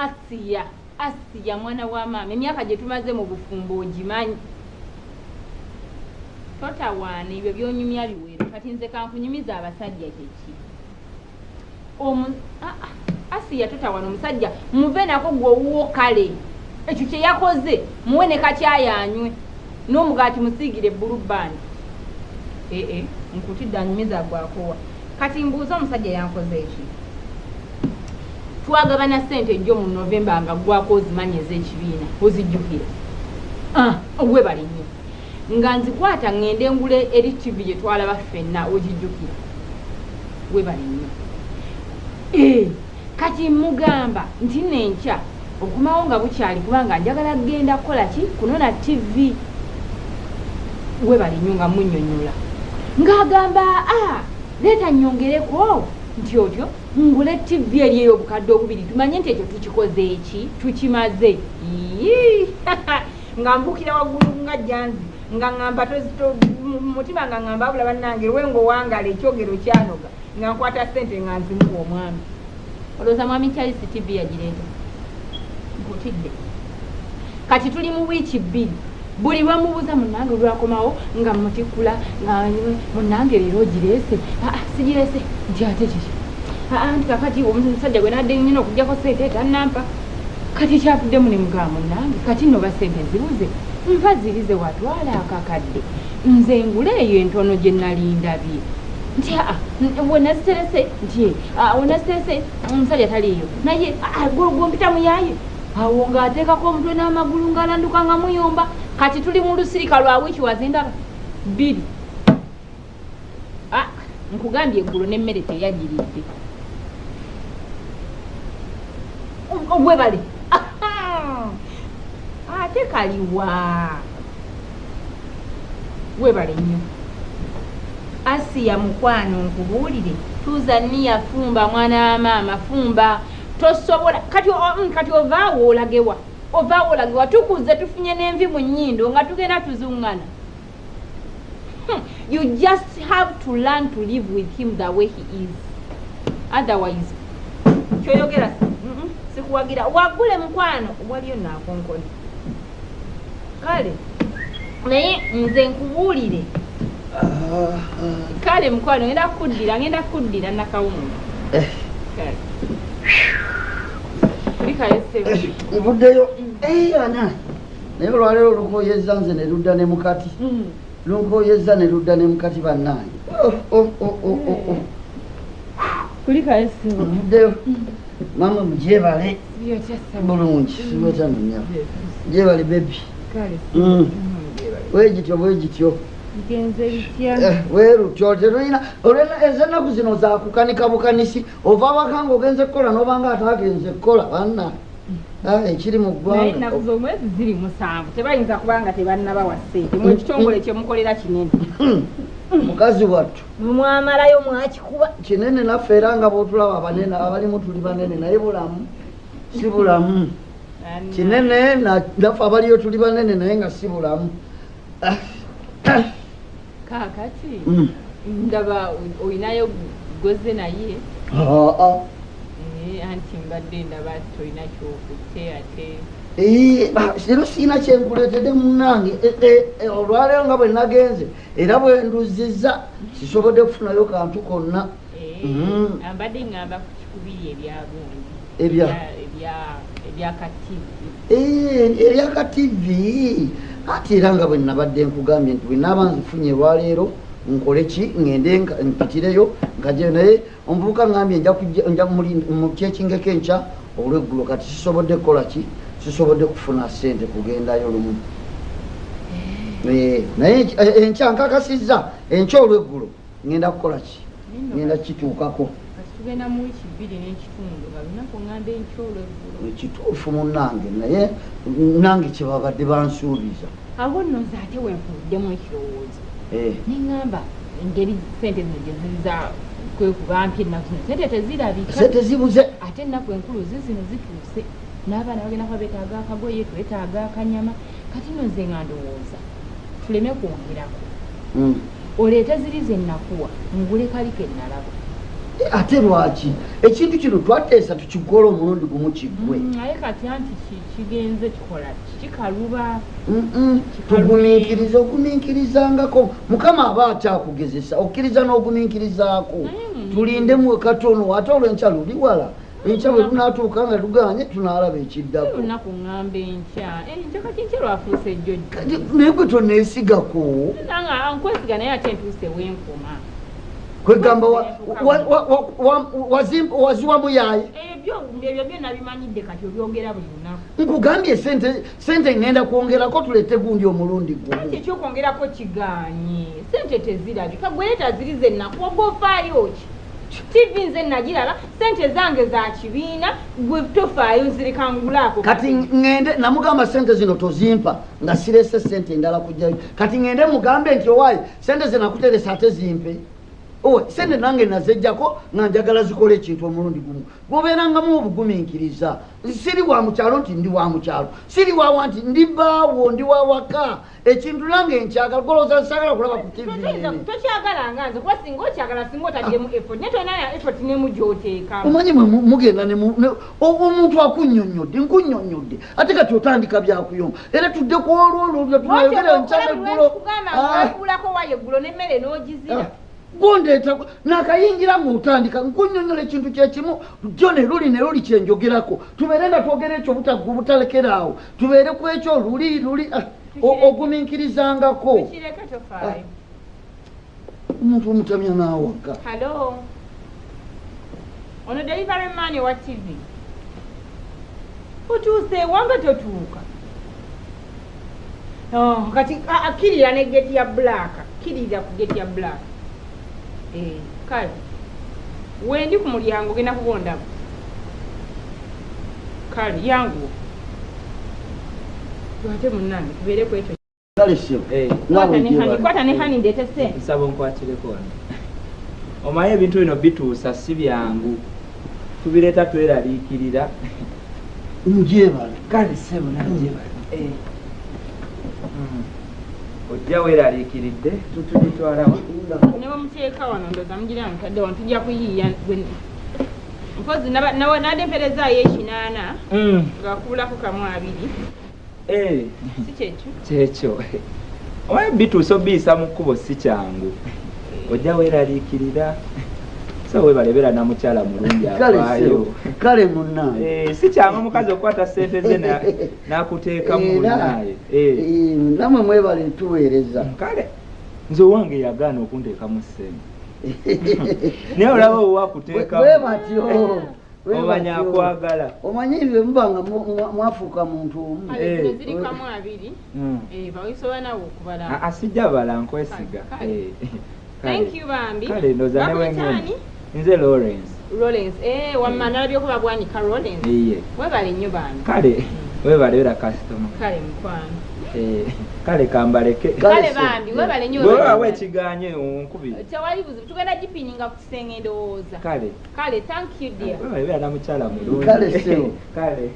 Asiya mwana wa maama emyaka gye tumaze mu bufumbo ogimanyi totawaana ebyo byonyumya biwere kati nze kankunyumiza abasajja kyeki Asiya totawaana omusajja muve nako gw'owuwo kale ekyo kye yakoze muwe ne kakyayanywe n'omugaati musiigire bulubandi nkutidde anyumiza gwakowa kati mbuuza omusajja yankoze eki twagabana ssente ejjo mu Novemba nga gwako ozimanyi ez'ekibiina ozijjukira ogwe bali nnyo nga nzikwata ngende ngule eri TV gye twalaba ffenna ogijjukira we bali nnyo kati mugamba nti nenkya okumawo nga bukyali kubanga njagala kgenda kukola ki kunona TV we bali nnyo nga munnyonnyola ng'agamba leeta nnyongereko nti otyo ngule TV eri ey'obukadde obubiri tumanye nti ekyo tukikoze eki tukimaze nga mbukira waggulu nga janzi nga ngamba mutima nga ngamba abula bannange lwengo wangala ekyogero kyanoga nga nkwata ssente nga nzimuwa omwami olowooza mwami Charles TV yagireeta nkutidde kati tuli mu wiiki 2 buli lwamubuuza munnange olwakomawo nga mutikula nga munnange leero ogireese sigireese nti ate kiki nti kakati omusajja gwe nadde nnyina okugjako ssente etannampa kati kyavuddemu ne mugamba munnange kati nno ba ssente zibuze nva zirize watwala akakadde nze ngule eyo entono gye nali ndabye nti wenaziterese nti wenaziterese omusajja taliiyo naye gwompita muyaye awo ng'ateekako omutwe n'amagulu ng'alanduka nga muyomba kati tuli mu lusirika lwa wiiki wazindaba 2 nkugambye eggulo n'emmere teyagiridde ogwe bali ate kaliwa webale nnyo Asiya mukwano nkubuulire tuuza niya fumba mwana wa maama fumba tosobola kati ovaawo olagewa tukuze tufunye n'envi mu nnyindo nga tugenda tuzungana you just have to learn to live with him the way he is otherwise kyoyogera sikuwagira wagule mukwano waliyo naakonkoni kale naye nze nkubuulire kale mukwano ngenda kuddira nakawunga kale Ibuddeyo ana naye olwaleero olukoyezza nze ne ludda ne mukati lunkoyezza ne ludda ne mukati bannange kuli kalese ibuddeyo mama mujebale bulungi siwetanomya jebale bebi wegityo ngenze bitya werutyo terina olena ezenaku zino zakukanika bukanisi ova wakanga ogenze kukola nobanga atagenze kukola banna ekiri mu ggwanga ennaku z'omwezi ziri 7 tebayinza kubanga tebannaba ssente mu ekitongole kyemukolera kinene mukazi wattu mwamalayo mwakikuba kinene naffe era nga bwotulaba abanene abalimu tuli banene naye bulamu si bulamu kinene naffe abaliyo tuli banene naye nga si bulamu kakati ndaba olinayo goze naye anti mbadde ndaba tolina kyokutte ate siro siina kyenkuleetedde munnange olwaleero nga bwe nagenze era bwe nduzizza sisobodde kufunayo kantu konna ambadde ngamba ku kikubiri ebyakativi ate era nga bwe nabadde nkugambye nti bwe naaba nzifunye olwaleero nkole ki ngende mpitireyo ngaje naye omuvubuka ngambye nja mu kyekingeko enkya olweggulo kati sisobodde kukola ki sisobodde kufuna ssente kugendayo lumu naye enkya nkakasizza enkya olweggulo ngenda kukola ki ngenda kituukako tugenda mu wiiki 2 n'ekitundu nga lunaku ngamba enkya olweggulo ekituufu munnange naye nange kyebabadde bansuubiza awo nno nze ate wenfuuddemu ekirowoozo neŋŋamba engeri ssente zino gye ziza kwekuba mpi ennaku zino ssente tezirabika ssente zibuze ate ennaku enkulu zino zituuse n'abaana bagenda kuba beetaaga akagoye twetaaga akanyama kati nno nze nga ndowooza tuleme kwongerako oleete ziri ze nnakuwa ngule kaliko ennalaba ate lwaki ekintu kino twateesa tukikola omulundi gumu kiggwe naye kati anti kigenze kikola kikaluba tugumiikiriza ogumiikirizangako mukama aba akyakugezesa okkiriza n'ogumiikirizaako tulindemu katono ate olwenkya luli wala enkya bwe lunaatuuka nga luganye tunaalaba ekiddako lunaku ŋŋamba enkya kati nkya lwafuuse ejjojja naye gwe toneesigako nanga nkwesiga naye ate ntuuse wenkoma kwegamba waziwamu yaye ebyo byonna bimanyidde kati obyogera buli lunaku nkugambye sente ngenda kwongerako tulete gundi omulundi gumu ekyokwongerako kigaanye sente tezirabika gweleeta ziri zennaku ogofaayo ki tivi nze nagiraba sente zange za kibiina gwe tofaayo zirikangulaako kati ngende namugamba sente zino tozimpa nga sirese sente endala kujjayo kati ngende mugambe nti owaayi sente zenakuteresa ate zimpe sente nange nazejjako nga njagala zikola ekintu omulundi gumu gwobeerangamu obugumiikiriza siri wa mukyalo nti ndi wa mukyalo siri wawa nti ndi baawo ndi wawaka ekintu nange nkyagala golooza nsagala kulaba ku tv tokyagalanga nze kuba singa okyagala singa otaddemu effort naye tonaya effort nemu gy'oteekamu omanyi mugenda omuntu akunnyonnyodde nkunnyonnyodde ate kati otandika byakuyomba era tudde ku olwolwo tunayogera nkyageggulo kulako wayo eggulo n'emmere n'ogizira gondeeta nakayingira ng'otandika nkunnyonnyola ekintu kyekimu jjo ne luli kyenjogerako tubeere nga twogera ekyo butalekerawo tubeere ku ekyo luli ogumiikirizangako omuntu omutamya n'awaka halo ono delivery man wa tv otuuse wanga totuuka kati kirira ne geti ya blaaka kirira ku geti ya blaaka kale wendi ku mulyango genda kugondamu kale yangu lwate munnange tubeere ku ekyo kwata ne hani ndeete sente nsaba onkwatire omanyi ebintu bino bituusa si byangu tubireeta tweraliikirira njebala kale sebo nanjebala ojja weeraliikiridde tutugitwalawa ne bamuteeka wano ndoza mugira mutadde wano tujja kuyiiya mpozi nademperezaayo ekinaana ngaakuulako kamu abiri si kyekyo kyekyo omanyi bituusa obiyisa mu kkubo si kyangu ojja weeraliikirira so webalebera namukyala mulungi afaayo kale munnaye si kyangu omukazi okukwata sente ze n'akuteeka munnaye namwe mwebale tuweereza kale nze owange yagaana okunteekamu sente naye olaba owakuteekamu webatyo omanya akwagala omanyi ebyo mubanga mwafuuka muntu omu zirikamu abiri bawisobola nawe okubala asijja bala nkwesiga thank you bambi kale ndoza newengeni nze Lawrence wammana labyokuba bwanika Lawrence webale nnyo bambi kale webalebera customer kale mukwano kale kambaleke kale bambi webale nnyo wewawe ekiganye onkubi tewali buzibu tugenda gipininga ku kisenge ndowooza kale thank you dear webalebera namukyala mulungi kale seo kale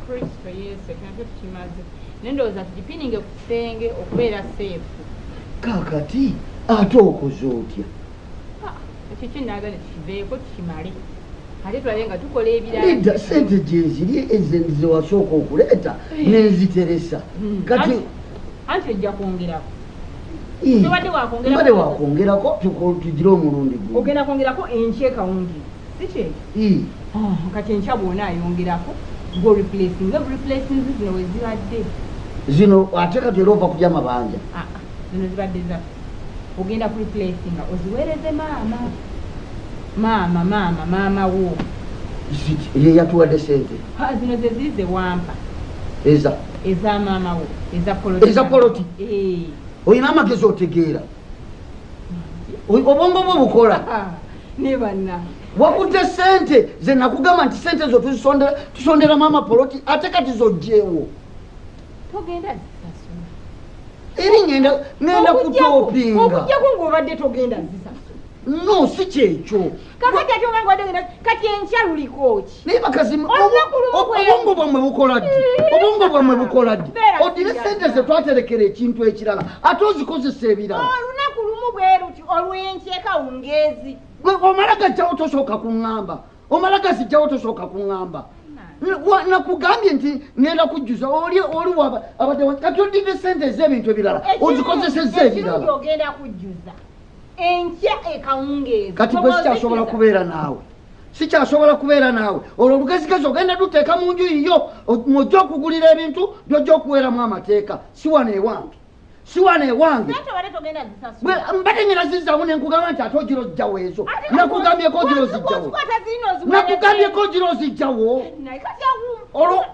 Kristo Yesu ekintu tukimaze nendowooza tugipininge ku kisenge okubeera seefu kakati ate okoze otya ekyo kyenaagala tukiveeko tukimale ate tulabe nga tukola ebirala edda sente gyeziri ezewasooka okuleeta nenziteresa kati anti ojja kwongerako mbadde wakwongerako tugire omulundi gwe ogenda kwongerako enkya ekawungi si kyekyo kati enkya bwona ayongerako replacing zino wezibadde zino ate kati era ova kulya mabanja zino zibadde zaffe ogenda ku replacinga oziweereze maama wo yeyatuwadde sente zino zeziri zewampa eza maama wo eza poloti olina amagezi otegeera obwongo bwo bukola ne banna wakudde sente ze nakugamba nti sente zo tusondera maama poloti ate kati zojjeewo togenda zisasula eri ngenda kutopinga okujjako ng'obadde togenda zisasula no si kyekyo kakati ate obanga obadde ogenda kati enkya luliko ki naye bakazi obwongo bwammwe bukola ddi obwongo bwammwe bukola ddi odire sente ze twaterekera ekintu ekirala ate ozikozesa ebirala olunaku lumu bweruti olw'enkyeka wungezi. Omala gajjawo tosooka kuŋŋamba. Omala gazijjawo tosooka kuŋŋamba. Nakugambye nti ngenda kujjuza oli abadde kati odidde ssente ez'ebintu ebirala ozikozesezza ebirala. Ekirungi ogenda kujjuza enkya ekawungeezi. Kati gwe sikyasobola kubeera naawe. Sikyasobola kubeera naawe. Olwo olugezigezi ogenda luteeka mu nju yiyo ojja okugulira ebintu by'ojja okuweeramu amateeka. Si wano ewange. Si wano ewange. Mbadde nyina zizzaawo ne nkugamba nti ate ogira ojjawo ezo. Nakugambyeko ogira ozijjawo. Nakugambyeko ogira ozijjawo. Olwo